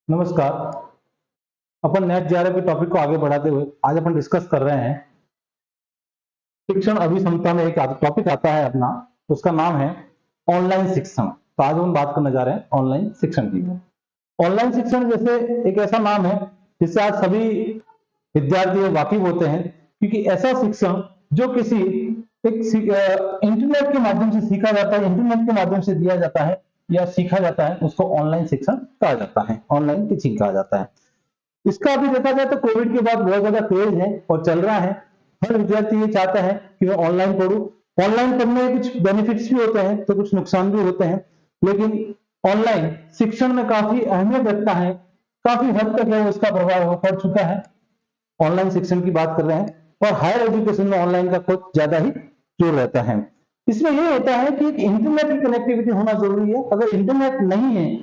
नमस्कार। अपन net GRF के topic को आगे बढ़ाते हुए आज अपन डिस्कस कर रहे हैं शिक्षण अभिक्षमता में एक टॉपिक आता है अपना, उसका नाम है ऑनलाइन शिक्षण। तो आज हम बात करने जा रहे हैं ऑनलाइन शिक्षण की। ऑनलाइन शिक्षण जैसे एक ऐसा नाम है जिससे आज सभी विद्यार्थी वाकिफ होते हैं, क्योंकि ऐसा शिक्षण जो किसी इंटरनेट के माध्यम से सीखा जाता है, इंटरनेट के माध्यम से दिया जाता है या सीखा जाता है, उसको ऑनलाइन शिक्षण कहा जाता है, ऑनलाइन टीचिंग कहा जाता है। इसका अभी देखा जाए तो कोविड के बाद बहुत ज्यादा क्रेज है और चल रहा है। हर विद्यार्थी ये चाहता है कि मैं ऑनलाइन पढ़ूं। ऑनलाइन पढ़ने में कुछ बेनिफिट्स भी होते हैं तो कुछ नुकसान भी होते हैं, लेकिन ऑनलाइन शिक्षण में काफी अहमियत रखता है, काफी हद तक है उसका प्रभाव पड़ चुका है। ऑनलाइन शिक्षण की बात कर रहे हैं और हायर एजुकेशन में ऑनलाइन का कुछ ज्यादा ही जोर रहता है। इसमें यह होता है कि इंटरनेट की कनेक्टिविटी होना जरूरी है। अगर इंटरनेट नहीं है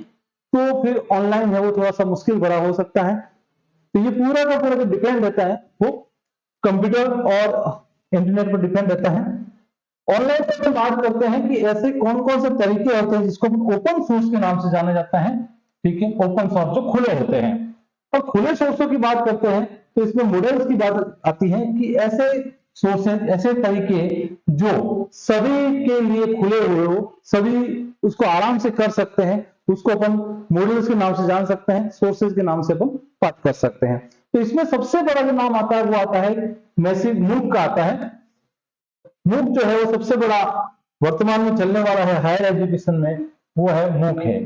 तो फिर ऑनलाइन है वो थोड़ा सा मुश्किल भरा हो सकता है। तो ये पूरा का पूरा जो डिपेंड रहता है वो कंप्यूटर और इंटरनेट पर डिपेंड रहता है। ऑनलाइन पर बात करते हैं कि ऐसे कौन कौन से तरीके होते हैं जिसको ओपन सोर्स के नाम से जाना जाता है। ठीक है, ओपन सोर्स जो खुले होते हैं। और खुले सोर्सों की बात करते हैं तो इसमें मॉडल्स की बात आती है कि ऐसे सोर्सेज, ऐसे तरीके जो सभी के लिए खुले हुए हो, सभी उसको आराम से कर सकते हैं, उसको अपन मॉडल्स के नाम से जान सकते हैं, सोर्सेज के नाम से अपन बात कर सकते हैं। तो इसमें सबसे बड़ा जो नाम आता है वो आता है मैसिव मूक का आता है। मूक जो है वो सबसे बड़ा वर्तमान में चलने वाला है हायर एजुकेशन में, वो है मूक है।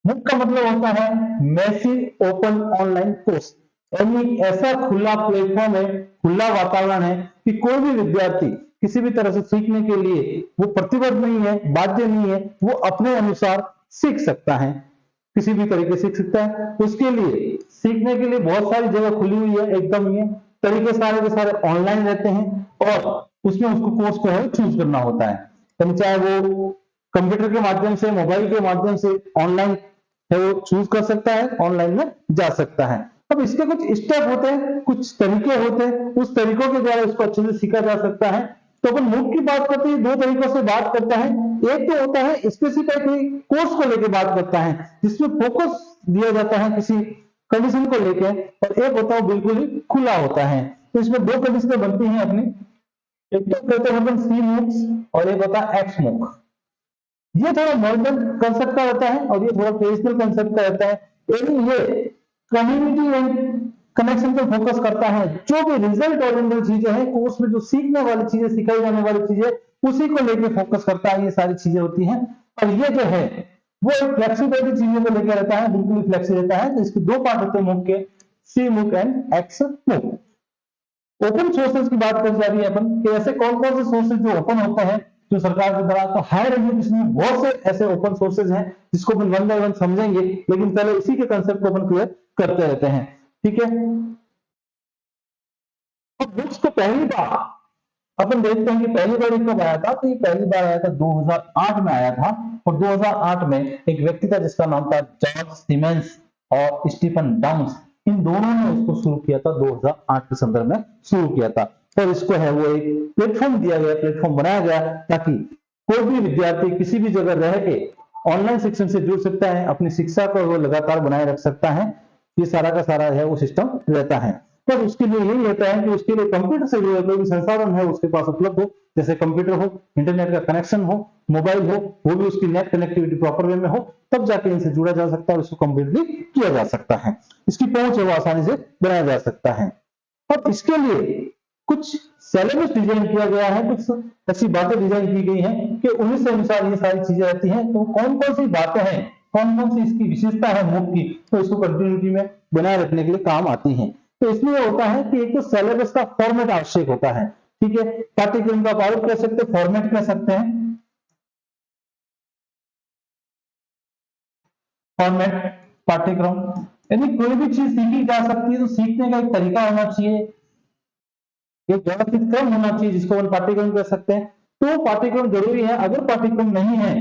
मूक का मतलब होता है मैसिव ओपन ऑनलाइन कोर्स, यानी ऐसा खुला प्लेटफॉर्म है, खुला वातावरण है कि कोई भी विद्यार्थी किसी भी तरह से सीखने के लिए वो प्रतिबद्ध नहीं है, बाध्य नहीं है, वो अपने अनुसार सीख सकता है, किसी भी तरीके से सीख सकता है। उसके लिए सीखने के लिए बहुत सारी जगह खुली हुई है, एकदम ये तरीके सारे के सारे ऑनलाइन रहते हैं और उसमें उसको कोर्स को है चूज करना होता है। तो चाहे वो कंप्यूटर के माध्यम से, मोबाइल के माध्यम से ऑनलाइन है वो चूज कर सकता है, ऑनलाइन में जा सकता है। अब इसके कुछ स्टेप होते हैं, कुछ तरीके होते हैं, उस तरीकों के द्वारा इसको अच्छे से सीखा जा सकता है। तो अपन मूक की बात करते हैं, दो तरीकों से बात करता है। एक तो होता है स्पेसिफिक कोर्स को लेकर बात करता है जिसमें फोकस दिया जाता है किसी कंडीशन को लेकर, और एक होता है बिल्कुल ही खुला होता है। तो इसमें दो कंडीशन बनती हैं अपनी, एक तो कहते हैं अपन सी मूक्स और एक होता है एक्स मूक। ये थोड़ा मॉडर्न कंसेप्ट का रहता है और ये थोड़ा ट्रेडिशनल कंसेप्ट का रहता है। यानी ये कम्युनिटी एंड कनेक्शन पर फोकस करता है। जो भी रिजल्ट ओरिएंटेड चीजें हैं, कोर्स में जो सीखने वाली चीजें, सिखाई जाने वाली चीजें, उसी को लेकर फोकस करता है। ये सारी चीजें होती हैं और ये जो है वो एक फ्लेक्सिबिलिटी चीजों को लेकर रहता है, बिल्कुल फ्लेक्सी रहता है। तो इसके दो पार्ट होते हैं मूक के, सी मूक एंड एक्स मूक। ओपन सोर्सेज की बात कर जा रही है अपन कि ऐसे कौन कौन से सोर्सेज जो ओपन होते हैं जो सरकार के द्वारा। तो हायर एजुकेशन में बहुत से ऐसे ओपन सोर्सेज हैं जिसको अपन वन बाय वन समझेंगे, लेकिन पहले इसी के कंसेप्ट को अपन क्लियर करते रहते हैं। ठीक है, अब बुक्स को पहली बार अपन देखते हैं कि पहली बार कब आया था। तो ये पहली बार आया था 2008 में आया था, और 2008 में एक व्यक्ति था जिसका नाम था जॉर्ज सिमेंस और स्टीफन डाउन्स। इन दोनों ने उसको शुरू किया था, 2008 के संदर्भ में शुरू किया था। और इसको है वो एक प्लेटफॉर्म दिया गया, प्लेटफॉर्म बनाया गया ताकि कोई भी विद्यार्थी किसी भी जगह रह के ऑनलाइन शिक्षण से जुड़ सकता है, अपनी शिक्षा को वो लगातार बनाए रख सकता है। ये सारा का सारा है वो सिस्टम रहता है। पर उसके लिए यही रहता है कि उसके लिए कंप्यूटर से जुड़े कोई भी संसाधन है उसके पास उपलब्ध हो, जैसे कंप्यूटर हो, इंटरनेट का कनेक्शन हो, मोबाइल हो, वो भी उसकी नेट कनेक्टिविटी प्रॉपर वे में हो, तब जाके इनसे जुड़ा जा सकता है और इसको कंप्लीटली किया जा सकता है। इसकी पहुंच है वो आसानी से बनाया जा सकता है। और इसके लिए कुछ सिलेबस डिजाइन किया गया है, कुछ ऐसी बातें डिजाइन की गई हैं कि उन्हीं से अनुसार ये सारी चीजें रहती हैं। तो कौन कौन सी बातें हैं, कौन कौन सी इसकी विशेषता है मूक की, तो इसको कंटिन्यूटी में बनाए रखने के लिए काम आती हैं। तो इसमें यह होता है कि एक तो सिलेबस का फॉर्मेट आवश्यक होता है। ठीक है, पाठ्यक्रम का प्रारूप कह सकते हैं, फॉर्मेट कह सकते हैं, फॉर्मेट पाठ्यक्रम। यानी कोई भी चीज सीखी जा सकती है तो सीखने का एक तरीका होना चाहिए, एक व्यवस्थित क्रम होना चाहिए जिसको हम पाठ्यक्रम कह सकते हैं। तो पाठ्यक्रम जरूरी है। अगर पाठ्यक्रम नहीं है,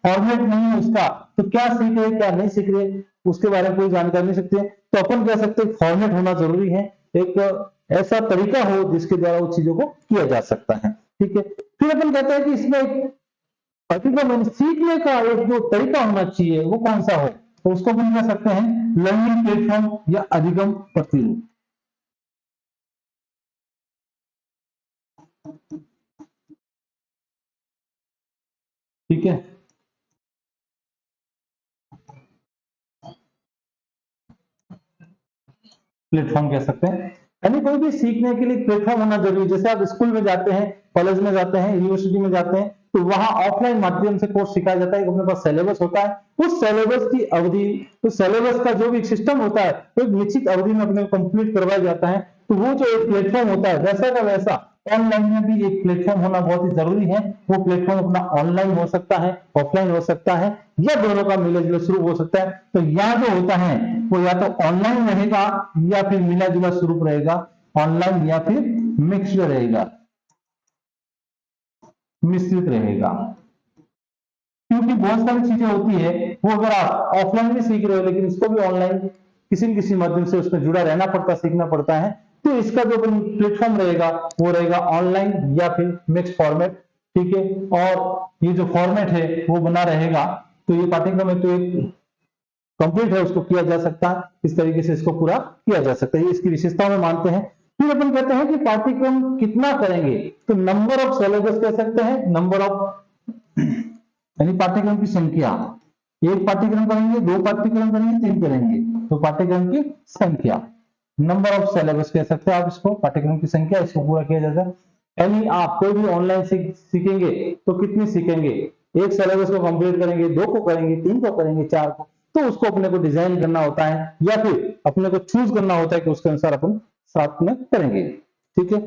फॉर्मेट नहीं है उसका, तो क्या सीख रहे क्या नहीं सीख रहे उसके बारे में कोई जानकारी नहीं सकते। तो अपन कह सकते हैं फॉर्मेट होना जरूरी है, एक ऐसा तरीका हो जिसके द्वारा उस चीजों को किया जा सकता है। ठीक है, फिर अपन कहते हैं कि इसमें एक पाठ्यक्रम सीखने का एक जो तरीका होना चाहिए वो कौन सा हो। तो उसको अपन कह सकते हैं लर्निंग प्लेटफॉर्म या अधिगम प्रतिरूप। ठीक है, प्लेटफॉर्म कह सकते हैं। यानी कोई भी सीखने के लिए प्लेटफॉर्म होना जरूरी है। जैसे आप स्कूल में जाते हैं, कॉलेज में जाते हैं, यूनिवर्सिटी में जाते हैं, तो वहां ऑफलाइन माध्यम से कोर्स सिखाया जाता है। अपने पास सिलेबस होता है, उस सिलेबस की अवधि, उस सिलेबस का जो भी सिस्टम होता है वो एक निश्चित अवधि में अपने को कंप्लीट करवाया जाता है। तो वो जो एक प्लेटफॉर्म होता है, वैसा का वैसा ऑनलाइन में भी एक प्लेटफॉर्म होना बहुत ही जरूरी है। वो प्लेटफॉर्म अपना ऑनलाइन हो सकता है, ऑफलाइन हो सकता है, या दोनों का मिले जुले स्वरूप हो सकता है। तो यहाँ जो होता है वो या तो ऑनलाइन रहेगा या फिर मिला जुला स्वरूप रहेगा, ऑनलाइन या फिर मिक्स्ड रहेगा, मिश्रित रहेगा। क्योंकि बहुत सारी चीजें होती है वो अगर आप ऑफलाइन भी सीख रहे हो लेकिन इसको भी ऑनलाइन किसी न किसी माध्यम से उसमें जुड़ा रहना पड़ता, सीखना पड़ता है, तो इसका जो प्लेटफॉर्म रहेगा वो रहेगा ऑनलाइन या फिर मिक्स फॉर्मेट। ठीक है, और ये जो फॉर्मेट है वो बना रहेगा। तो ये पाठ्यक्रम है तो एक कंप्लीट है, उसको किया जा सकता है, इस तरीके से इसको पूरा किया जा सकता है, ये इसकी विशेषताओं में मानते हैं। फिर अपन कहते हैं कि पाठ्यक्रम कितना करेंगे, तो नंबर ऑफ सिलेबस कह सकते हैं, नंबर ऑफ यानी पाठ्यक्रम की संख्या। एक पाठ्यक्रम करेंगे, दो पाठ्यक्रम करेंगे, तीन करेंगे, तो पाठ्यक्रम की संख्या, नंबर ऑफ सिलेबस कह सकते हैं आप इसको, पाठ्यक्रम की संख्या, इसको पूरा किया जाता है। यानी आप कोई भी ऑनलाइन सीखेंगे तो कितनी सीखेंगे, एक सिलेबस को कंप्लीट करेंगे, दो को करेंगे, तीन को करेंगे, चार को, तो उसको अपने को डिजाइन करना होता है या फिर अपने को चूज करना होता है कि उसके अनुसार अपन साथ में करेंगे। ठीक है,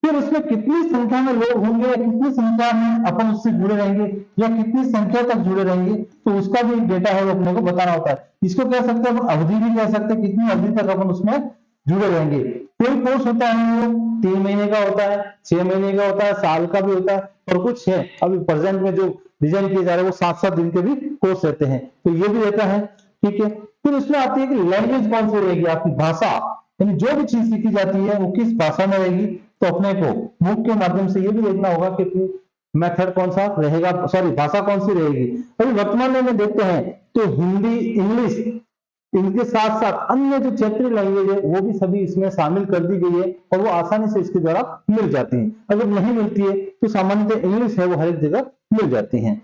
फिर उसमें कितनी संख्या में लोग होंगे या कितनी संख्या में अपन उससे जुड़े रहेंगे या कितनी संख्या तक जुड़े रहेंगे, तो उसका भी डेटा है वो अपने को बताना होता है। इसको कह सकते हैं अपन अवधि भी कह सकते हैं, कितनी अवधि तक अपन उसमें जुड़े रहेंगे। कोई कोर्स होता है वो 3 महीने का होता है, 6 महीने का होता है, साल का भी होता है, और कुछ है अभी प्रेजेंट में जो डिजाइन किए जा रहे हैं वो 7-7 दिन के भी कोर्स रहते हैं, तो ये भी रहता है। ठीक है, फिर उसमें आती है कि लैंग्वेज कौन सी रहेगी, आपकी भाषा, यानी जो भी चीज सीखी जाती है वो किस भाषा में रहेगी। तो अपने को मूक के माध्यम से ये भी देखना होगा कि मेथड कौन सा रहेगा, सॉरी भाषा कौन सी रहेगी। अभी वर्तमान में देखते हैं तो हिंदी, इंग्लिश, इनके साथ साथ अन्य जो क्षेत्रीय लैंग्वेज है वो भी सभी इसमें शामिल कर दी गई है और वो आसानी से इसके द्वारा मिल जाती है। अगर नहीं मिलती है तो सामान्यतः इंग्लिश है वो हर एक जगह मिल जाती है।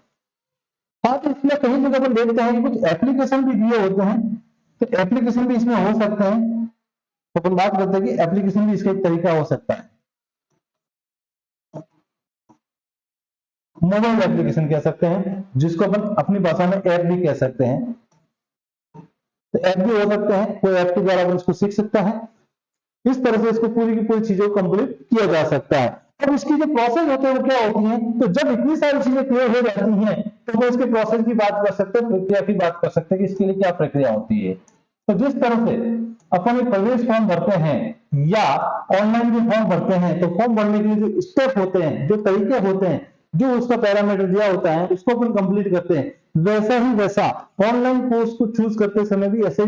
साथ ही इसमें कहीं जगह पर देखते हैं कि कुछ एप्लीकेशन भी दिए होते हैं, तो एप्लीकेशन भी इसमें हो सकते हैं। तो अपन बात करते हैं कि एप्लीकेशन भी इसका एक तरीका हो सकता है, मोबाइल एप्लीकेशन कह सकते हैं, जिसको अपन अपनी भाषा में ऐप भी कह सकते हैं। तो ऐप भी हो सकते हैं, कोई ऐप के द्वारा अपन इसको सीख सकता है। इस तरह से इसको पूरी की पूरी चीजों को कंप्लीट किया जा सकता है। अब इसकी जो प्रोसेस होते हैं वो क्या होती है, तो जब इतनी सारी चीजें क्लियर हो जाती हैं तो वो इसके प्रोसेस की बात कर सकते हैं, प्रक्रिया की बात कर सकते हैं कि इसके लिए क्या प्रक्रिया होती है। तो जिस तरह से अपन एक प्रवेश फॉर्म भरते हैं या ऑनलाइन भी फॉर्म भरते हैं, तो फॉर्म भरने के लिए जो स्टेप होते हैं, जो तरीके होते हैं, जो उसका पैरामीटर दिया होता है उसको अपन कंप्लीट करते हैं, वैसा ही वैसा ऑनलाइन कोर्स को चूज करते समय भी ऐसे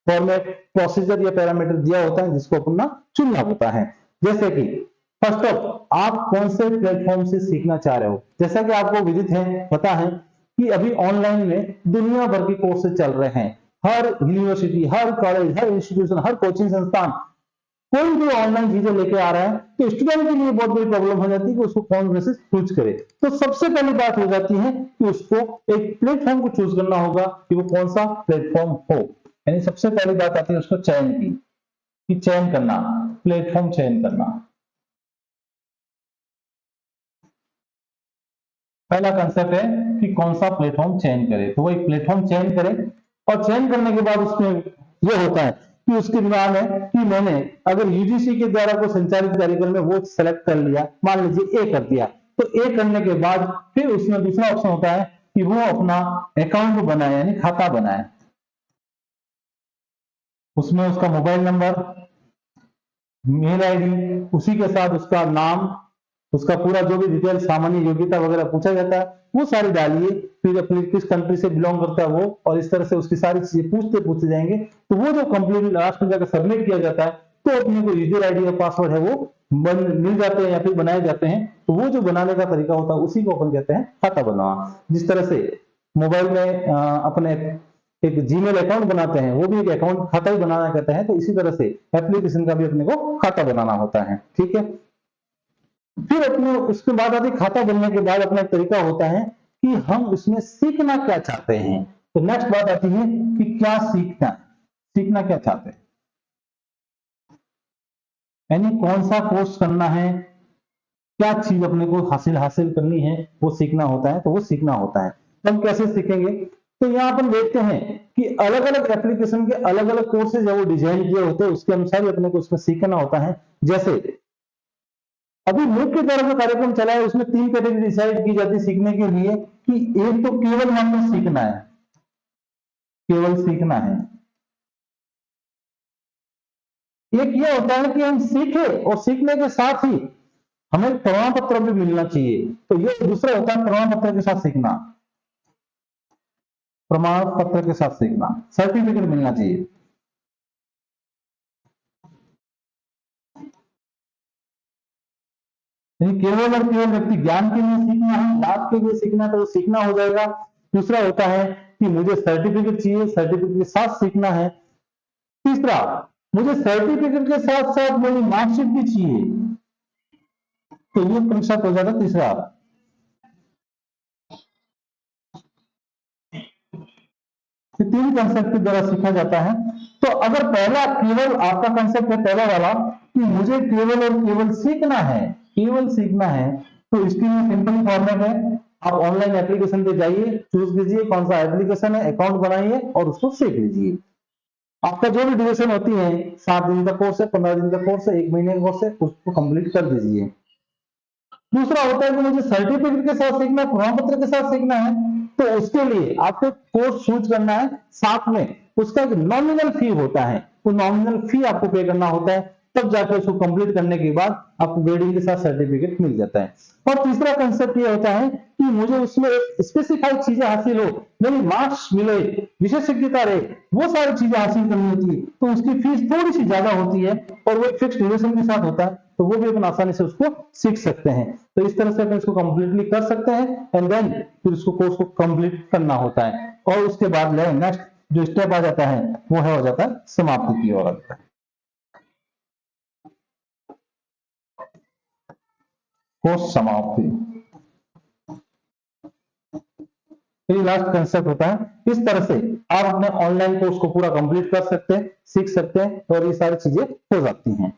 फॉर्मेट, प्रोसीजर या पैरामीटर दिया होता है जिसको अपन चुनना होता है। जैसे कि फर्स्ट ऑफ आप कौन से प्लेटफॉर्म से सीखना चाह रहे हो। जैसा कि आपको विदित है, पता है कि अभी ऑनलाइन में दुनिया भर के कोर्सेज चल रहे हैं। हर यूनिवर्सिटी, हर कॉलेज, हर इंस्टीट्यूशन, हर कोचिंग संस्थान कोई भी ऑनलाइन चीजें लेके आ रहा है, तो स्टूडेंट के लिए बहुत बड़ी प्रॉब्लम हो जाती है कि उसको कौन से चूज करे। तो सबसे पहली बात हो जाती है कि उसको एक प्लेटफॉर्म को चूज करना होगा कि वो कौन सा प्लेटफॉर्म हो। यानी सबसे पहली बात आती है उसको चयन की, कि चयन करना, प्लेटफॉर्म चयन करना। पहला कंसेप्ट है कि कौन सा प्लेटफॉर्म चयन करे, तो वो एक प्लेटफॉर्म चयन करे और चयन करने के बाद उसमें ये होता है कि उसके दिमाग में कि मैंने अगर यूजीसी के द्वारा कोई संचालित कार्यक्रम में वो सेलेक्ट कर लिया, मान लीजिए ए कर दिया, तो ए करने के बाद फिर उसमें दूसरा ऑप्शन होता है कि वो अपना अकाउंट बनाए, यानी खाता बनाए। उसमें उसका मोबाइल नंबर, मेल आईडी, उसी के साथ उसका नाम, उसका पूरा जो भी डिटेल, सामान्य योग्यता वगैरह पूछा जाता है वो सारी डालिए। फिर अपनी किस कंट्री से बिलोंग करता है वो, और इस तरह से उसकी सारी चीजें पूछते पूछते जाएंगे। तो वो जो कंप्लीट लास्ट में जाकर सबमिट किया जाता है तो अपने को यूजर आईडी और पासवर्ड है वो मिल जाते हैं या फिर बनाए जाते हैं। तो वो जो बनाने का तरीका होता है उसी को अपन कहते हैं खाता बनाना। जिस तरह से मोबाइल में अपने एक जीमेल अकाउंट बनाते हैं, वो भी एक अकाउंट खाता ही बनाना कहते हैं। तो इसी तरह से एप्लीकेशन का भी अपने को खाता बनाना होता है, ठीक है। फिर अपने उसके बाद आदि खाता बनने के बाद अपना एक तरीका होता है कि हम उसमें सीखना क्या चाहते हैं। तो नेक्स्ट बात आती है कि क्या सीखना, सीखना क्या चाहते हैं, यानी कौन सा कोर्स करना है, क्या चीज अपने को हासिल करनी है, वो सीखना होता है। तो वो सीखना होता है, तो हम कैसे सीखेंगे। तो यहाँ अपन देखते हैं कि अलग अलग एप्लीकेशन के अलग अलग कोर्सेज है वो डिजाइन किए होते हैं, उसके अनुसार ही अपने को उसमें सीखना होता है। जैसे अभी मूक के द्वारा जो कार्यक्रम चला है उसमें 3 कैटेगरी डिसाइड की जाती है सीखने के लिए, कि एक तो केवल मात्र सीखना है, केवल सीखना है। एक ये होता है कि हम सीखे और सीखने के साथ ही हमें प्रमाण पत्र भी मिलना चाहिए। तो ये दूसरा होता है प्रमाण पत्र के साथ सीखना, प्रमाण पत्र के साथ सीखना, सर्टिफिकेट मिलना चाहिए। केवल और केवल व्यक्ति ज्ञान के लिए सीखना है, लाभ के लिए सीखना है तो वो सीखना हो जाएगा। दूसरा होता है कि मुझे सर्टिफिकेट चाहिए, सर्टिफिकेट के साथ सीखना है। तीसरा, मुझे सर्टिफिकेट के साथ साथ मुझे मार्कशीट भी चाहिए, तो ये कंसेप्ट हो जाता है तीसरा। ये 3 कंसेप्ट के द्वारा सीखा जाता है। तो अगर पहला केवल आपका कंसेप्ट है पहला वाला कि मुझे केवल और केवल सीखना है, केवल सीखना है, तो इसके लिए सिंपल फॉर्मेट है। आप ऑनलाइन एप्लीकेशन पे जाइए, चूज कीजिए कौन सा एप्लीकेशन है, अकाउंट बनाइए और उसको सीख लीजिए। आपका जो भी ड्यूरेशन होती है, 7 दिन का कोर्स है, 15 दिन का कोर्स है, 1 महीने का कोर्स है, उसको कंप्लीट कर दीजिए। दूसरा होता है कि मुझे सर्टिफिकेट के साथ सीखना है, प्रमाण पत्र के साथ सीखना है, तो उसके लिए आपको कोर्स चूज करना है, साथ में उसका एक नॉमिनल फी होता है, वो नॉमिनल फी आपको पे करना होता है, तब जाकर उसको कंप्लीट करने के बाद आपको ग्रेडिंग के साथ सर्टिफिकेट मिल जाता है। और तीसरा कंसेप्ट ये होता है कि मुझे उसमें एक स्पेसिफाइड चीजें हासिल हो, मेरी मार्क्स मिले, विशेषज्ञता रहे, वो सारी चीजें हासिल करनी होती है, तो उसकी फीस थोड़ी सी ज्यादा होती है और वो एक फिक्स ड्यूरेशन के साथ होता है, तो वो भी अपन आसानी से उसको सीख सकते हैं। तो इस तरह से अपन इसको कंप्लीटली कर सकते हैं एंड देन फिर उसको कोर्स को कंप्लीट करना होता है और उसके बाद नेक्स्ट जो स्टेप आ जाता है वो है हो जाता है समाप्ति की ओर आता है, कोर्स समाप्ति। तो ये लास्ट कंसेप्ट होता है। इस तरह से आप अपने ऑनलाइन कोर्स को पूरा कंप्लीट कर सकते हैं, सीख सकते हैं और ये सारी चीजें हो जाती हैं।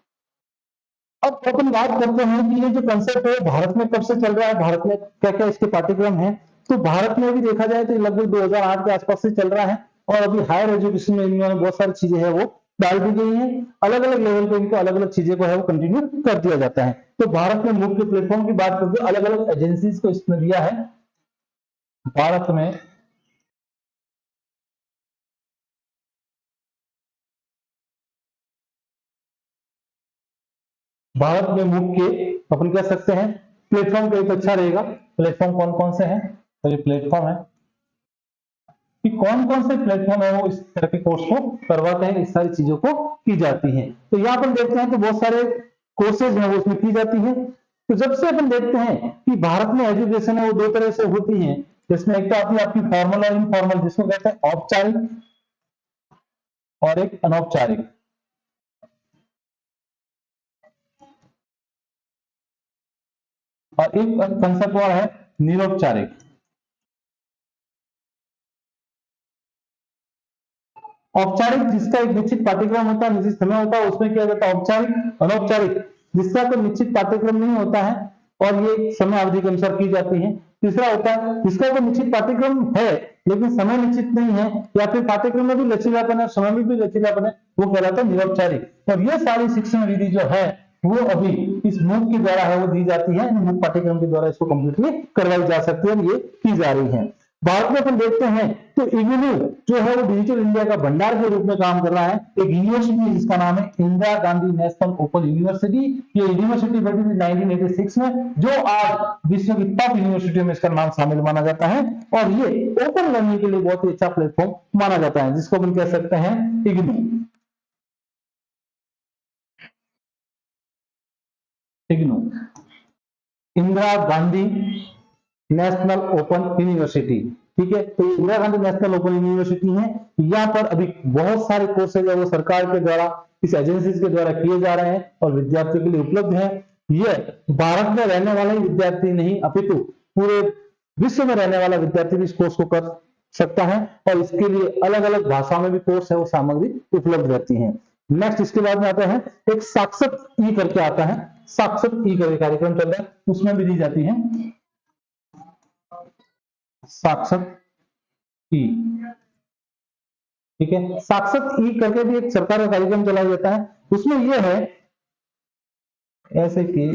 अब अपन बात करते हैं कि ये जो कंसेप्ट है भारत में कब से चल रहा है, भारत में क्या क्या इसके पाठ्यक्रम है। तो भारत में भी देखा जाए तो लगभग 2008 के आसपास से चल रहा है और अभी हायर एजुकेशन में इन्होंने बहुत सारी चीजें हैं वो डाल दी गई हैं, अलग अलग लेवल पे इनको अलग अलग चीजें को है वो कंटिन्यू कर दिया जाता है। तो भारत में मुख्य प्लेटफॉर्म की बात करते अलग अलग एजेंसीज को इसमें दिया है भारत में। भारत में मुख्य अपन कह सकते हैं प्लेटफॉर्म का एक अच्छा रहेगा। प्लेटफॉर्म कौन कौन से हैं, तो ये प्लेटफॉर्म है कि कौन कौन से प्लेटफॉर्म है वो इस तरह के कोर्स को करवाते हैं, इस सारी चीजों को की जाती हैं। तो यहाँ पर देखते हैं तो बहुत सारे कोर्सेज हैं वो उसमें की जाती हैं। तो जब से अपन देखते हैं कि भारत में एजुकेशन है वो 2 तरह से होती है, जिसमें एक तो आती है आपकी फॉर्मल और इनफॉर्मल, जिसको कहते हैं औपचारिक और एक अनौपचारिक। और एक कंसेप्ट और है निरौपचारिक। औपचारिक जिसका एक निश्चित पाठ्यक्रम होता है, निश्चित समय होता है, उसमें किया जाता है औपचारिक। अनौपचारिक जिसका कोई निश्चित पाठ्यक्रम नहीं होता है और ये समय अवधि के अनुसार की जाती है। तीसरा होता है जिसका कोई निश्चित पाठ्यक्रम है लेकिन समय निश्चित नहीं है, या फिर पाठ्यक्रम में भी लचीलापन है, समय में भी लचीलापन है, वो कहलाता है निरौपचारिक। और ये सारी शिक्षण विधि जो है वो अभी इस मूक के द्वारा है वो दी जाती है, मूक पाठ्यक्रम के द्वारा इसको कंप्लीटली करवाई जा सकती है और ये की जा रही है। भारत में अपन देखते हैं तो इग्नू जो है वो डिजिटल इंडिया का भंडार के रूप में काम कर रहा है। एक यूनिवर्सिटी है जिसका नाम है Indira Gandhi national open university. ये यूनिवर्सिटी बनी थी 1986 में, जो आज विश्व की टॉप यूनिवर्सिटियों में इसका नाम शामिल माना जाता है और ये ओपन लर्निंग के लिए बहुत ही अच्छा प्लेटफॉर्म माना जाता है, जिसको अपन कह सकते हैं IGNOU. IGNOU Indira Gandhi national open university, ठीक है। तो Indira Gandhi national open university है, यहाँ पर अभी बहुत सारे कोर्सेज है वो सरकार के द्वारा, इस एजेंसी के द्वारा किए जा रहे हैं और विद्यार्थियों के लिए उपलब्ध है। ये भारत में रहने वाले विद्यार्थी नहीं अपितु पूरे विश्व में रहने वाला विद्यार्थी भी इस कोर्स को कर सकता है और इसके लिए अलग अलग भाषा में भी कोर्स है वो सामग्री उपलब्ध रहती है। नेक्स्ट इसके बाद में आता है एक साक्षर ई करके आता है, साक्षर ई करके कार्यक्रम चल रहा है, उसमें भी दी जाती है साक्षर ई। ठीक है, साक्षर ई करके भी एक सरकार का कार्यक्रम चलाया जाता है, उसमें यह है ऐसे कि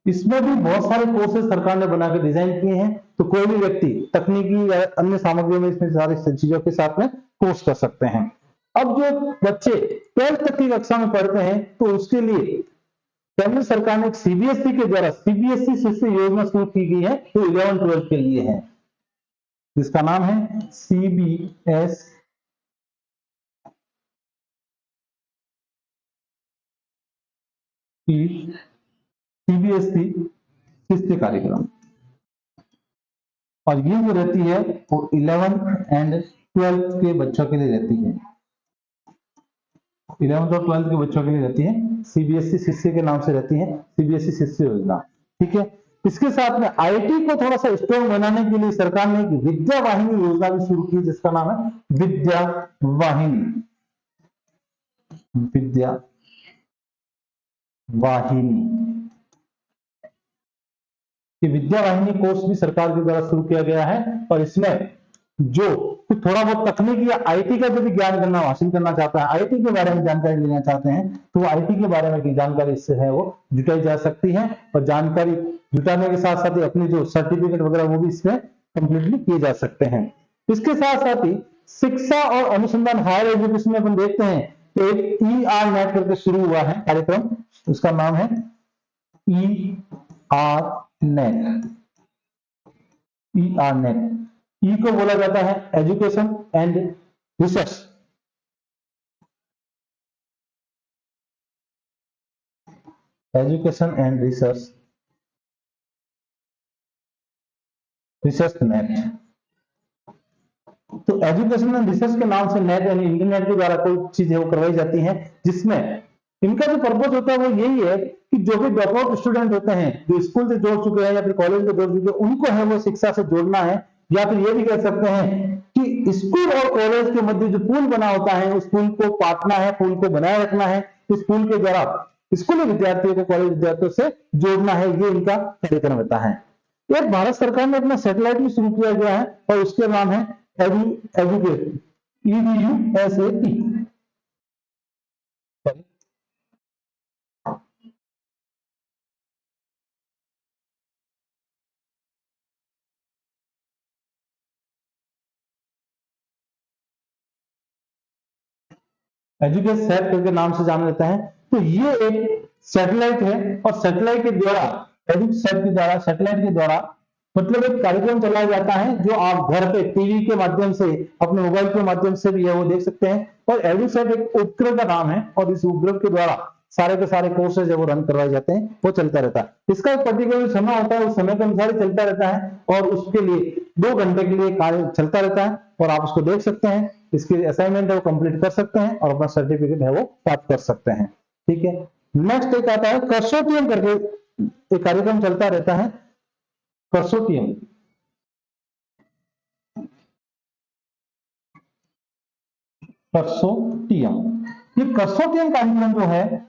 इसमें भी बहुत सारे कोर्सेज सरकार ने बना के डिजाइन किए हैं, तो कोई भी व्यक्ति तकनीकी या अन्य सामग्रियों में इसमें सारी चीजों के साथ में कोर्स कर सकते हैं। अब जो बच्चे 12th तक की कक्षा में पढ़ते हैं तो उसके लिए केंद्र सरकार ने सीबीएसई के द्वारा सीबीएसई शिष्य योजना शुरू की गई है, तो 11-12 के लिए है, जिसका नाम है सीबीएसई शिष्य कार्यक्रम। और ये जो रहती है वो 11th एंड 12th के बच्चों के लिए रहती है, 11th और 12th के बच्चों के लिए रहती है, सीबीएसई शिष्य के नाम से रहती है, सीबीएसई शिष्य योजना। ठीक है, इसके साथ में आईटी को थोड़ा सा स्ट्रॉन्ग बनाने के लिए सरकार ने एक विद्या वाहिनी योजना भी शुरू की, जिसका नाम है विद्या वाहिनी। विद्या वाहिनी, ये विद्या वाहिनी कोर्स भी सरकार के द्वारा शुरू किया गया है और इसमें जो थोड़ा बहुत तकनीकी या आईटी का जो भी ज्ञान करना हासिल करना चाहता है, आईटी के बारे में जानकारी लेना चाहते हैं, तो वो आईटी के बारे में की जानकारी इससे है वो जुटाई जा सकती है और जानकारी जुटाने के साथ साथ ही अपनी जो सर्टिफिकेट वगैरह वो भी इसमें कंप्लीटली किए जा सकते हैं। इसके साथ साथ ही शिक्षा और अनुसंधान हायर एजुकेशन में अपन देखते हैं तो एक ER नेट करके शुरू हुआ है कार्यक्रम, उसका नाम है ER नेट। ER नेट, ई को बोला जाता है education and research, education and research, research net. तो एजुकेशन एंड रिसर्च के नाम से नेट यानी इंटरनेट के द्वारा कोई चीजें वो करवाई जाती हैं, जिसमें इनका जो पर्पज होता है वो यही है कि जो भी ड्रॉप आउट स्टूडेंट होते हैं, जो स्कूल से जोड़ चुके हैं या फिर कॉलेज से जोड़ चुके हैं, उनको है वो शिक्षा से जोड़ना है, या फिर ये भी कह सकते हैं कि स्कूल और कॉलेज के मध्य जो पुल बना होता है उस पुल को पाटना है, पुल को बनाए रखना है, इस पुल के द्वारा स्कूली विद्यार्थियों को कॉलेज विद्यार्थियों से जोड़ना है, ये इनका कार्यक्रम होता है। एक भारत सरकार ने अपना सैटेलाइट भी शुरू किया गया है और उसके नाम है एजुकेट, EDUSAT। एजुकेट सैट करके नाम से जाना जाता है। तो ये एक सैटेलाइट है और सैटेलाइट के द्वारा सैटेलाइट के द्वारा मतलब एक कार्यक्रम चलाया जाता है जो आप घर पे टीवी के माध्यम से, अपने मोबाइल के माध्यम से भी है वो देख सकते हैं। और एडुसेट एक उपग्रह का नाम है और इस उपग्रह के द्वारा सारे के सारे कोर्सेज वो रन करवाए जाते हैं, वो चलता रहता है। इसका एक पर्टिकुलर समय होता है, उस समय के अनुसार ही चलता रहता है और उसके लिए 2 घंटे के लिए कार्य चलता रहता है और आप उसको देख सकते हैं, इसकी असाइनमेंट है वो कंप्लीट कर सकते हैं और अपना सर्टिफिकेट है वो प्राप्त कर सकते हैं। ठीक है, नेक्स्ट एक आता है कंसोर्टियम करके एक कार्यक्रम चलता रहता है, कंसोर्टियम। कंसोर्टियम, ये कंसोर्टियम कार्यक्रम जो है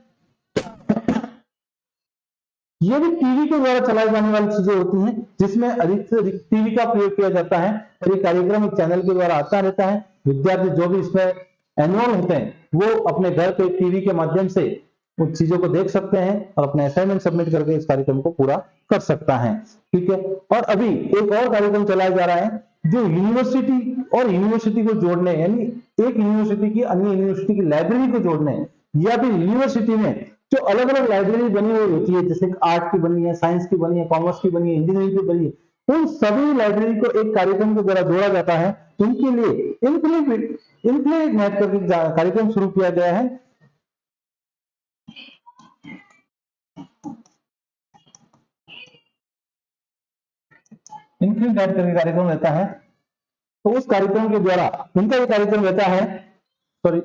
ये भी टीवी के द्वारा चलाई जाने वाली चीजें होती हैं, जिसमें अधिक से अधिक टीवी का प्रयोग किया जाता है और ये कार्यक्रम एक चैनल के द्वारा आता रहता है। विद्यार्थी जो भी इसमें एनरोल होते हैं वो अपने घर पे टीवी के माध्यम से उन चीजों को देख सकते हैं और अपने असाइनमेंट सबमिट करके इस कार्यक्रम को पूरा कर सकता है। ठीक है, और अभी एक और कार्यक्रम चलाया जा रहा है जो यूनिवर्सिटी और यूनिवर्सिटी को जोड़ने, यानी एक यूनिवर्सिटी की अन्य यूनिवर्सिटी की लाइब्रेरी को जोड़ने, या फिर यूनिवर्सिटी में जो अलग अलग लाइब्रेरी बनी हुई होती है, जैसे आर्ट की बनी है, साइंस की बनी है, कॉमर्स की बनी है, इंजीनियरिंग की बनी है, उन सभी लाइब्रेरी को एक कार्यक्रम के द्वारा जोड़ा जाता है। उनके लिए इनफिनिट नेट करके कार्यक्रम शुरू किया गया है। इन्फिनिट करके कार्यक्रम रहता है। तो उस कार्यक्रम के द्वारा उनका ये कार्यक्रम रहता है, सॉरी,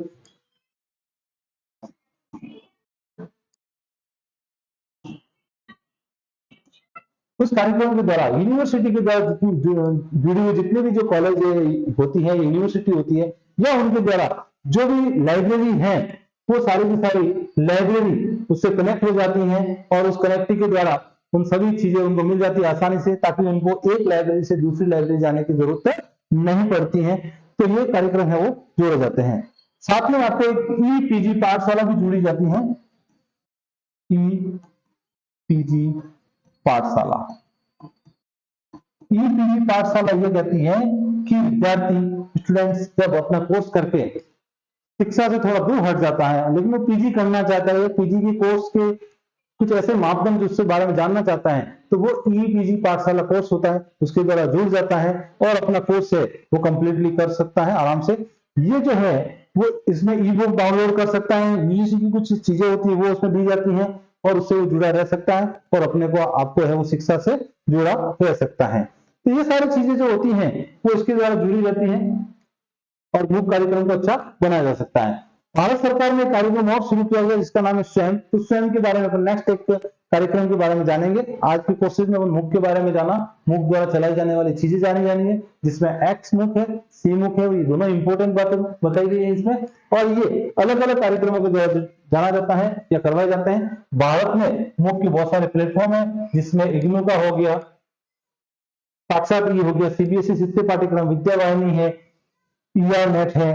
उस कार्यक्रम के द्वारा यूनिवर्सिटी के द्वारा जुड़ी हुई जितने भी जो कॉलेज होती है, यूनिवर्सिटी होती है, या उनके द्वारा जो भी लाइब्रेरी है, वो सारी की सारी लाइब्रेरी उससे कनेक्ट हो जाती हैं और उस कनेक्टिंग के द्वारा उन सभी चीजें उनको मिल जाती है आसानी से, ताकि उनको एक लाइब्रेरी से दूसरी लाइब्रेरी जाने की जरूरत नहीं पड़ती है। तो ये कार्यक्रम है वो जोड़े जाते हैं। साथ में आपको एक ईपीजी पाठशाला भी जुड़ी जाती है। ईपीजी पाठशाला, ईपीजी पाठशाला ये कहती है कि विद्यार्थी स्टूडेंट्स जब अपना कोर्स करके शिक्षा से थोड़ा दूर हट जाता है, लेकिन वो पीजी करना चाहता है, पीजी के कोर्स के कुछ ऐसे मापदंड उसके बारे में जानना चाहता है, तो वो ईपीजी पाठशाला कोर्स होता है, उसके द्वारा जुड़ जाता है और अपना कोर्स है वो कंप्लीटली कर सकता है आराम से। ये जो है वो इसमें ई बुक डाउनलोड कर सकता है, यूजीसी की कुछ चीजें होती है वो उसमें दी जाती हैं और उससे वो जुड़ा रह सकता है और अपने को आपको है वो शिक्षा से जुड़ा रह सकता है। तो ये सारी चीजें जो होती हैं वो इसके द्वारा जुड़ी रहती हैं और MOOC कार्यक्रम को अच्छा बनाया जा सकता है। भारत सरकार ने कार्यक्रम और शुरू किया गया जिसका नाम है स्वयं। तो स्वयं के बारे में अपन नेक्स्ट एक कार्यक्रम के बारे में जानेंगे। आज की कोशिश में अपन MOOC के बारे में जाना, MOOC द्वारा चलाई जाने वाली चीजें जानी जाएंगे, जिसमें एक्स MOOC है, सी MOOC है, ये दोनों इंपोर्टेंट बातें बताई गई है इसमें, और ये अलग अलग कार्यक्रमों के द्वारा जाना जाता है या करवाए जाते हैं। भारत में MOOC के बहुत सारे प्लेटफॉर्म है, जिसमें इग्नू का हो गया, साक्षात हो गया, सीबीएसई शिक्षा पाठ्यक्रम, विद्यावाहिनी है, ERNet है,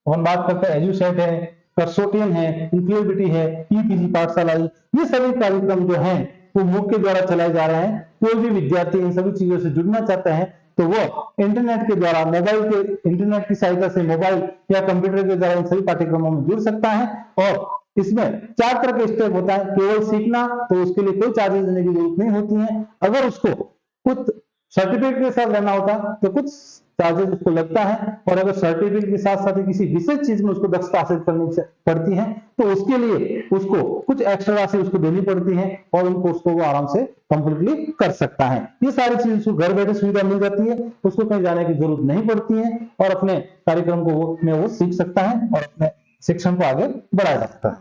हम बात करते हैं एजुसेट है, कंसोर्टियम है, इंक्लूबिटी है, ईपीजी पाठशाला, ये सभी कार्यक्रम जो हैं वो MOOC के द्वारा चलाए जा रहे हैं। कोई भी विद्यार्थी इन सभी चीजों से जुड़ना चाहता है तो वो इंटरनेट के द्वारा, मोबाइल के इंटरनेट की सहायता से मोबाइल या कंप्यूटर के द्वारा इन सभी पाठ्यक्रमों में जुड़ सकता है। और इसमें 4 तरह के स्टेप होता है। केवल सीखना, तो उसके लिए कोई चार्जेस देने की जरूरत नहीं होती है। अगर उसको कुछ सर्टिफिकेट के साथ लेना होता तो कुछ चार्जेस उसको लगता है, और अगर सर्टिफिकेट के साथ साथ किसी विशेष चीज में उसको दक्षता हासिल करनी पड़ती है तो उसके लिए उसको कुछ एक्स्ट्रा राशि उसको देनी पड़ती है और उन कोर्स को वो आराम से कंप्लीटली कर सकता है। ये सारी चीज उसको घर बैठे सुविधा मिल जाती है, उसको कहीं जाने की जरूरत नहीं पड़ती है और अपने कार्यक्रम को वो सीख सकता है और अपने शिक्षण को आगे बढ़ाया जा सकता है।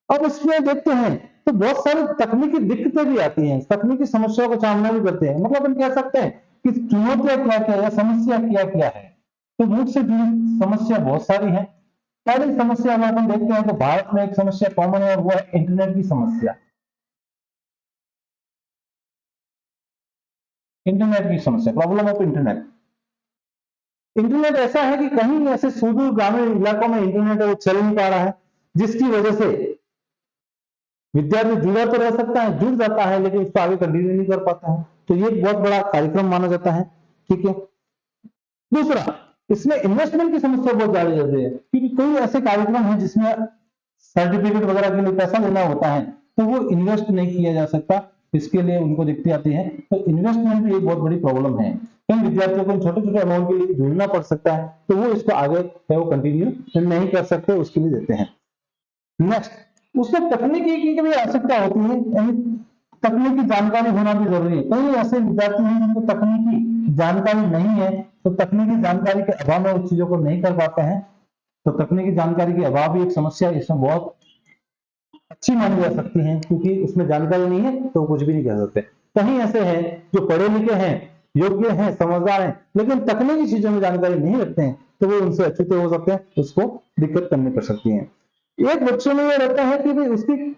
अब इसमें देखते हैं तो बहुत सारी तकनीकी दिक्कतें भी आती हैं, तकनीकी समस्याओं का सामना भी करते हैं। मतलब हम कह सकते हैं कि चुनौतियां क्या क्या है, समस्या क्या क्या है। तो MOOC से जुड़ी समस्या बहुत सारी है। पहली समस्या अगर हम देखते हैं तो भारत में एक समस्या कॉमन है और वो है इंटरनेट की समस्या। इंटरनेट की समस्या, प्रॉब्लम ऑफ इंटरनेट। इंटरनेट ऐसा है कि कहीं ऐसे सुदूर ग्रामीण इलाकों में इंटरनेट है वो चल नहीं पा रहा है, जिसकी वजह से विद्यार्थी जुड़ा तो रह सकता है, जुड़ जाता है, लेकिन उसको आगे कंटिन्यू नहीं कर पाता है। तो ये एक बहुत बड़ा कार्यक्रम माना जाता है। ठीक है। दूसरा, इसमें इन्वेस्टमेंट की समस्या बहुत ज्यादा रहती है, क्योंकि कई ऐसे कार्यक्रम हैं जिसमें सर्टिफिकेट वगैरह के लिए पैसा लेना होता है तो वो इन्वेस्ट नहीं किया जा सकता, इसके लिए उनको दिक्कतें आती है। तो इन्वेस्टमेंट भी एक बहुत बड़ी प्रॉब्लम है। कई विद्यार्थियों को छोटे छोटे अमाउंट के लिए जुड़ना पड़ सकता है, तो वो इसको आगे है वो कंटिन्यू नहीं कर सकते, उसके लिए देते हैं। नेक्स्ट, उसमें तकनीकी की भी आवश्यकता होती है, यानी तकनीकी जानकारी होना भी जरूरी है। कई ऐसे विद्यार्थी हैं जिनको तकनीकी जानकारी नहीं है, तो तकनीकी जानकारी के अभाव में उस चीजों को नहीं कर पाते हैं। तो तकनीकी जानकारी के अभाव भी एक समस्या इसमें बहुत अच्छी मानी जा सकती है, क्योंकि उसमें जानकारी नहीं है तो कुछ भी नहीं कह सकते। कहीं ऐसे हैं जो पढ़े लिखे हैं, योग्य हैं, समझदार हैं, लेकिन तकनीकी चीजों में जानकारी नहीं रखते हैं, तो वो उनसे अछूते हो सकते हैं, उसको दिक्कत करनी पड़ सकती है। एक बच्चे में ये रहता है कि भाई उसकी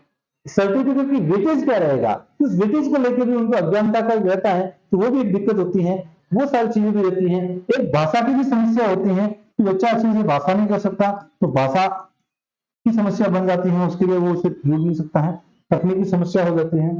सर्टिफिकेट की वेटेज क्या रहेगा, उस वेटेज को लेकर भी उनको अज्ञानता का रहता है, तो वो भी एक दिक्कत होती है। वो सारी चीजें भी रहती हैं। एक भाषा की भी समस्या होती है कि बच्चा अच्छे से भाषा नहीं कर सकता, तो भाषा की समस्या बन जाती है, उसके लिए वो उसे जुड़ नहीं सकता है, तकनीकी समस्या हो जाती है।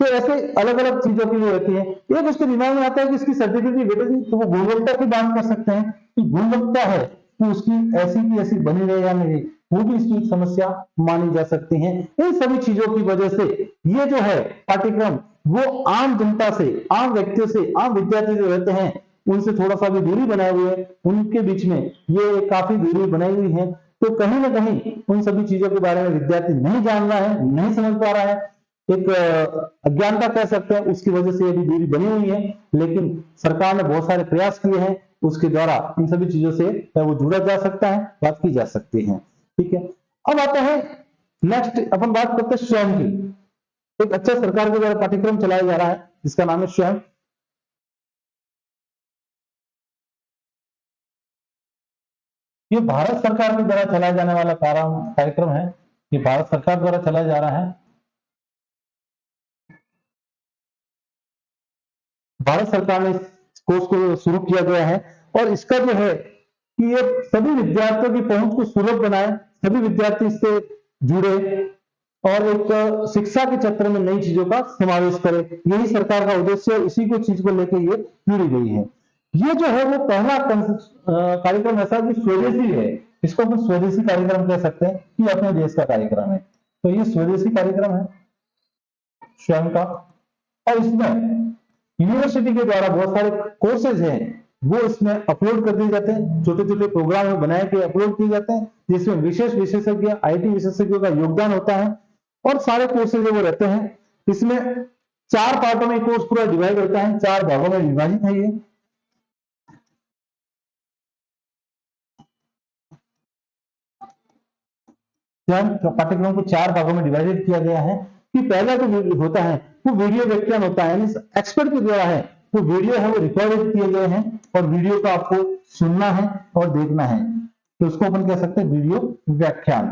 तो ऐसे अलग अलग चीजों के लिए रहती है। एक उसके दिमाग में आता है कि इसकी सर्टिफिकेट की वेटेज, तो वो गुणवत्ता की बात कर सकते हैं कि गुणवत्ता है तो उसकी ऐसी की ऐसी बनी रहे या नहीं, वो भी इसकी समस्या मानी जा सकती है। इन सभी चीजों की वजह से ये जो है पाठ्यक्रम वो आम जनता से, आम व्यक्तियों से, आम विद्यार्थी जो रहते हैं उनसे थोड़ा सा भी दूरी बनाए हुए, उनके बीच में ये काफी दूरी बनाई हुई है। तो कहीं ना कहीं उन सभी चीजों के बारे में विद्यार्थी नहीं जान रहा है, नहीं समझ पा रहा है, एक अज्ञानता कह सकते हैं, उसकी वजह से ये भी दूरी बनी हुई है, लेकिन सरकार ने बहुत सारे प्रयास किए हैं, उसके द्वारा इन सभी चीजों से वो जुड़ा जा सकता है, बात की जा सकती है। ठीक है, अब आता है नेक्स्ट, अपन बात करते हैं स्वयं की। एक अच्छा सरकार के द्वारा पाठ्यक्रम चलाया जा रहा है जिसका नाम है स्वयं। ये भारत सरकार के द्वारा चलाया जाने वाला कार्यक्रम है। ये भारत सरकार द्वारा चलाया जा रहा है। भारत सरकार ने इस कोर्स को शुरू किया गया है, और इसका जो है कि ये सभी विद्यार्थियों की पहुंच को सुलभ बनाए, सभी विद्यार्थी इससे जुड़े, और एक शिक्षा के क्षेत्र में नई चीजों का समावेश करे, यही सरकार का उद्देश्य है। इसी को चीज को लेकर ये जुड़ी गई है। ये जो है वो पहला कार्यक्रम ऐसा कि स्वदेशी है, इसको हम स्वदेशी कार्यक्रम कह सकते हैं कि अपने देश का कार्यक्रम है। तो ये स्वदेशी कार्यक्रम है स्वयं का, और इसमें यूनिवर्सिटी के द्वारा बहुत सारे कोर्सेज हैं वो इसमें अपलोड कर दिए जाते हैं, छोटे छोटे प्रोग्राम बनाए के अपलोड किए जाते हैं, जिसमें विशेष विशेषज्ञ आईटी विशेषज्ञों का योगदान होता है, और सारे कोर्सेज वो रहते हैं। इसमें 4 पार्टों में कोर्स पूरा डिवाइड होता है, 4 भागों में विभाजित है ये। पाठ्यक्रम को 4 भागों में डिवाइडेड किया गया है कि पहला जो होता है वो वीडियो व्याख्यान होता है, यानी एक्सपर्ट के द्वारा है वो वीडियो है वो रिकॉर्डेड किए गए हैं, और वीडियो को आपको सुनना है और देखना है, तो उसको अपन कह सकते हैं वीडियो व्याख्यान।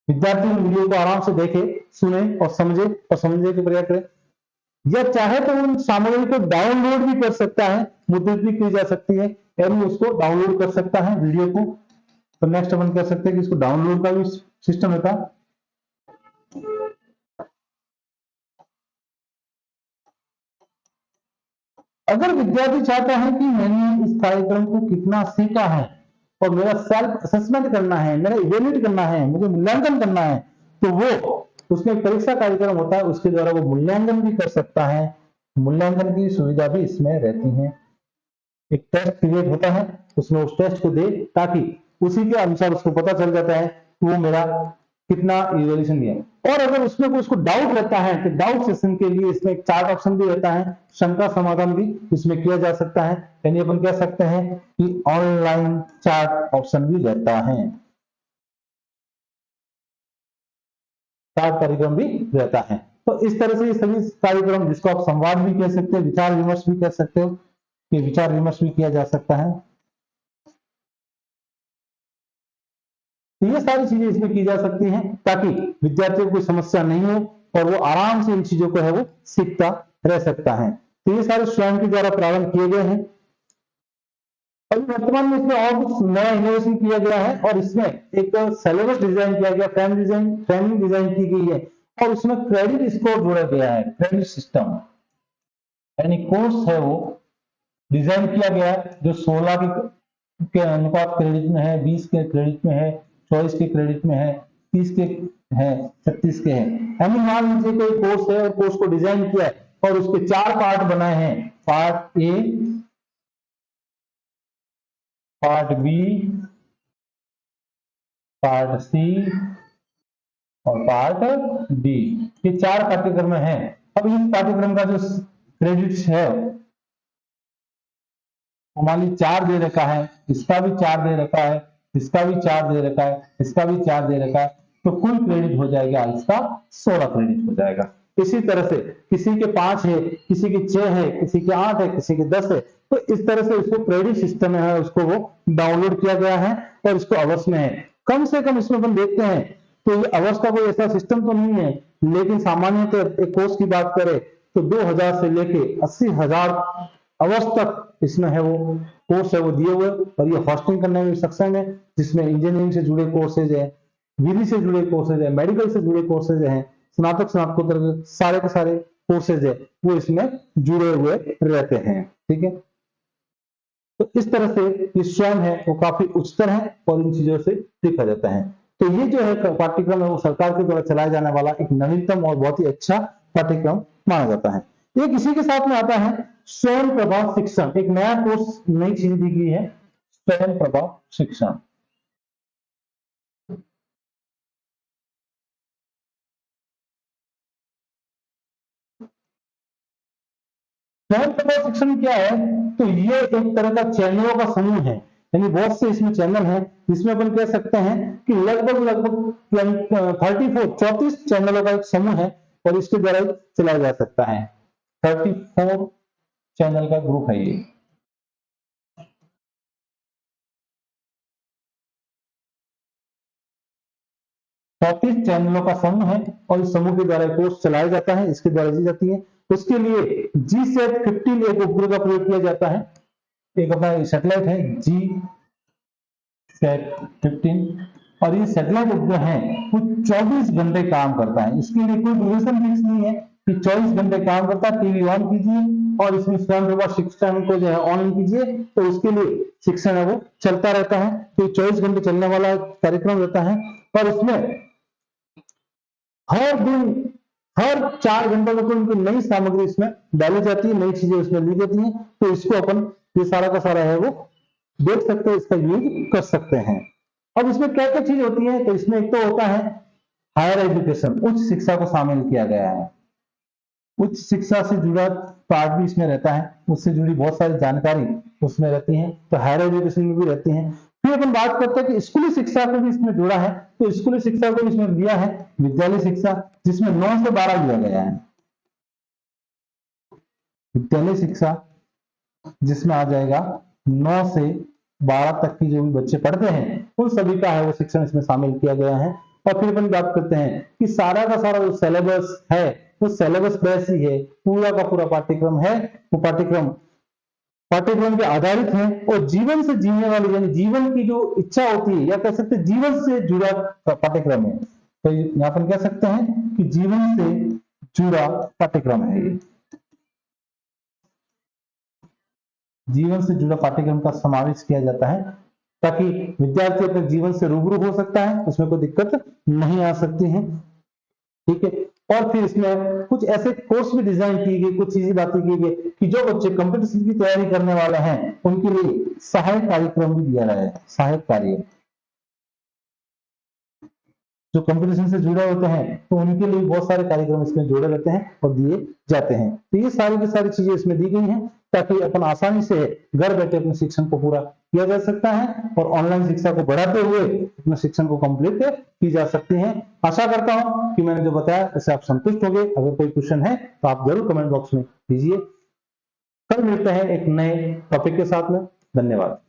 विद्यार्थी वीडियो को आराम से देखे, सुने और समझने के प्रयास करें, या चाहे तो उन सामग्री को डाउनलोड भी कर सकता है, मुद्रित भी की जा सकती है, यानी उसको डाउनलोड कर सकता है वीडियो को। तो नेक्स्ट अपन कह सकते हैं कि इसको डाउनलोड का भी सिस्टम रहता है। अगर विद्यार्थी चाहता है कि मैंने इस कार्यक्रम को कितना सीखा है और मेरा सेल्फ असेसमेंट करना है, मेरा इवेल्यूएट करना है, मुझे मूल्यांकन करना है, तो वो उसमें एक परीक्षा कार्यक्रम होता है, उसके द्वारा वो मूल्यांकन भी कर सकता है। मूल्यांकन की सुविधा भी इसमें रहती है। एक टेस्ट पीरियड होता है, उसमें उस टेस्ट को दे, ताकि उसी के अनुसार उसको पता चल जाता है कि वो मेरा कितना इवैल्यूएशन दिया। और अगर उसमें कोई उसको डाउट रहता है तो डाउट सेशन के लिए इसमें एक चार्ट ऑप्शन भी रहता है, शंका समाधान भी इसमें किया जा सकता है, यानी अपन कह सकते हैं कि ऑनलाइन चार्ट ऑप्शन भी रहता है, चार्ट कार्यक्रम भी रहता है। तो इस तरह से ये सभी कार्यक्रम, जिसको आप संवाद भी कह सकते हैं, विचार विमर्श भी कह सकते हो, कि विचार विमर्श भी किया जा सकता है। तो ये सारी चीजें इसमें की जा सकती हैं, ताकि विद्यार्थियों को कोई समस्या नहीं हो और वो आराम से इन चीजों को है वो सीखता रह सकता है। तो ये सारे स्वयं के द्वारा प्रारंभ किए गए हैं। अभी वर्तमान में इसमें और कुछ नया इनोवेशन किया गया है, और इसमें एक सिलेबस डिजाइन किया गया, फ्रेमिंग डिजाइन की गई है, और उसमें क्रेडिट स्कोर जोड़ा गया है, क्रेडिट सिस्टम, यानी कोर्स है वो डिजाइन किया गया है जो 16 के अनुपात क्रेडिट में है, 20 के क्रेडिट में है, 24 के क्रेडिट में है, 30 के है, 36 के है। यानी मान लीजिए कोई कोर्स है और कोर्स को डिजाइन किया है और उसके 4 पार्ट बनाए हैं, part A, part B, part C और पार्ट डी, ये 4 पाठ्यक्रम है। अब इस पाठ्यक्रम का जो क्रेडिट है मान ली 4 दे रखा है, इसका भी 4 दे रखा है, इसका भी 4 दे रखा है, इसका भी 4 दे रखा है, तो कुल क्रेडिट हो जाएगा इसका 16 क्रेडिट हो जाएगा। इसी तरह से किसी के 5 है, किसी के 6 है, किसी के 8 है, किसी के 10 है, तो इस तरह से उसको क्रेडिट सिस्टम है उसको वो डाउनलोड किया गया है और इसको अवर्स में है। कम से कम इसमें अपन देखते हैं तो ये अवर्स का कोई ऐसा सिस्टम तो नहीं है, लेकिन सामान्यतः एक कोर्स की बात करें तो 2000 से लेके 80,000 अवर्स तक इसमें है वो कोर्स है वो दिए हुए, और ये होस्टिंग करने में सक्षम है, जिसमें इंजीनियरिंग से जुड़े कोर्सेज है, विधि से जुड़े कोर्सेज है, मेडिकल से जुड़े कोर्सेज हैं, स्नातक स्नातकोत्तर के सारे कोर्सेज है वो इसमें जुड़े हुए रहते हैं। ठीक है, तो इस तरह से ये स्वयं है वो काफी उच्चतर है और इन चीजों से देखा जाता है। तो ये जो है पाठ्यक्रम है वो सरकार के द्वारा चलाया जाने वाला एक नवीनतम और बहुत ही अच्छा पाठ्यक्रम माना जाता है। ये किसी के साथ में आता है स्वयं प्रभा शिक्षण, एक नया कोर्स, नई चीज दी गई है, स्वयं प्रभा शिक्षण। स्वयं प्रभा शिक्षण क्या है? तो ये एक तरह का चैनलों का समूह है, यानी बहुत से इसमें चैनल हैं, जिसमें अपन कह सकते हैं कि लगभग लगभग 34 चैनलों का एक समूह है, और इसके द्वारा चलाया जा सकता है। 34 चैनल का ग्रुप है ये। 34 चैनलों का समूह है, और इस समूह के द्वारा कोर्स चलाया जाता है, इसके द्वारा दी जाती है। उसके लिए GSAT 15 एक उपग्रह का प्रयोग किया जाता है। एक अपना सैटेलाइट है GSAT 15, और ये सैटेलाइट उपग्रह है वो 24 घंटे काम करता है। इसके लिए कोई ड्यूरेशन फिक्स नहीं है कि 24 घंटे काम करता है। टीवी ऑन कीजिए और इसमें स्वयं प्रभा शिक्षण को जो है ऑन कीजिए, तो उसके लिए शिक्षण है वो चलता रहता है। तो 24 घंटे चलने वाला कार्यक्रम रहता है, और उसमें हर दिन हर 4 घंटे में कोई उनकी नई सामग्री इसमें डाली जाती है, नई चीजें उसमें ली जाती हैं। तो इसको अपन ये सारा का सारा है वो देख सकते हैं, इसका यूज कर सकते हैं। अब इसमें क्या क्या चीज होती है? तो इसमें एक तो होता है हायर एजुकेशन, उच्च शिक्षा को शामिल किया गया है। उच्च शिक्षा से जुड़ा पार्ट भी इसमें रहता है, उससे जुड़ी बहुत सारी जानकारी उसमें रहती है, तो हायर एजुकेशन में भी रहती है। फिर अपन बात करते हैं कि स्कूली शिक्षा को भी इसमें जोड़ा है, तो स्कूली शिक्षा को इसमें दिया है विद्यालय शिक्षा, जिसमें 9 से 12 दिया गया है। विद्यालय शिक्षा जिसमें आ जाएगा 9 से 12 तक की जो भी बच्चे पढ़ते हैं उन सभी का है वो शिक्षण इसमें शामिल किया गया है। और फिर अपन बात करते हैं कि सारा का सारा जो सिलेबस है वो सिलेबस बेस ही है, पूरा का पूरा पाठ्यक्रम है वो पाठ्यक्रम पे आधारित है, और जीवन से जीने वाली यानी जीवन की जो इच्छा होती है, या कह सकते हैं जीवन से जुड़ा पाठ्यक्रम है। तो यहाँ पर कह सकते हैं कि जीवन से जुड़ा पाठ्यक्रम है ये। जीवन से जुड़ा पाठ्यक्रम का समावेश किया जाता है, ताकि विद्यार्थी अपने जीवन से रूबरू हो सकता है, उसमें कोई दिक्कत नहीं आ सकती है। ठीक है। और फिर इसमें कुछ ऐसे कोर्स भी डिजाइन किए गए, कुछ चीजें बातें की गई कि जो बच्चे कंपटीशन की तैयारी करने वाले हैं उनके लिए सहायक कार्यक्रम भी दिया गया है। सहायक कार्य जो कंपटीशन से जुड़े होते हैं तो उनके लिए बहुत सारे कार्यक्रम इसमें जोड़े रहते हैं और दिए जाते हैं। तो ये सारी की सारी चीजें इसमें दी गई हैं, ताकि अपन आसानी से घर बैठे अपने शिक्षण को पूरा किया जा सकता है, और ऑनलाइन शिक्षा को बढ़ाते हुए अपने शिक्षण को कंप्लीट की जा सकती है। आशा करता हूं कि मैंने जो बताया इससे आप संतुष्ट हो गए। अगर कोई क्वेश्चन है तो आप जरूर कमेंट बॉक्स में दीजिए। कल मिलते हैं एक नए टॉपिक के साथ में। धन्यवाद।